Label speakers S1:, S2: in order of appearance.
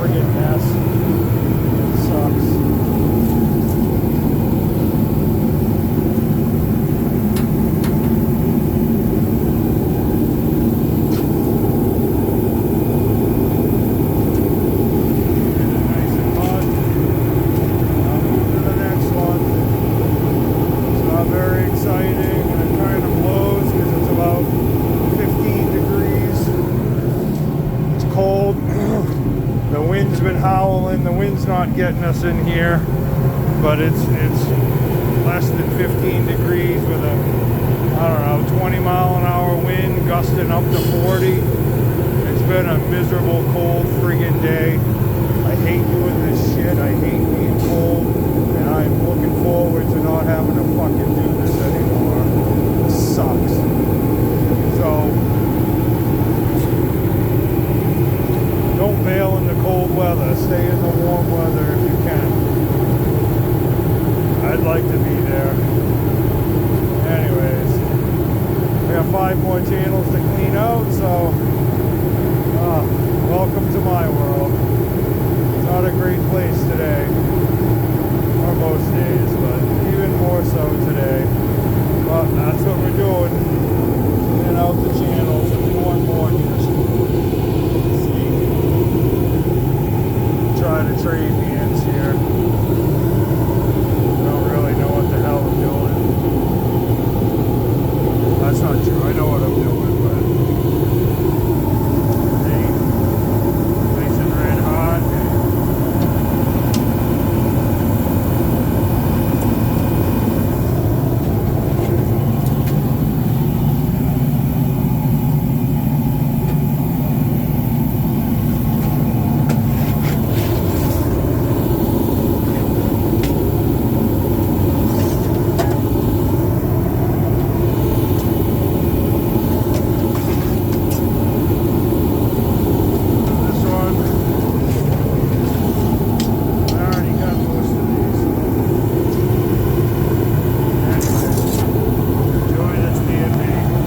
S1: friggin' mess. It sucks. The wind's been howling. The wind's not getting us in here, but it's less than 15 degrees with a, I don't know, 20 mile an hour wind gusting up to 40. It's been a miserable, cold friggin' day. I hate doing this shit. I hate being cold, and I'm looking forward to not having to fucking do this anymore. It sucks. So don't bail in the cold weather. Stay in the warm weather if you can. I'd like to be there. Anyways, we have 5 more channels to clean out, so welcome to my world. Not a great place today, or most days, but even more so today. But that's what we're doing. Cleaning out the channels and more and more. Try to trade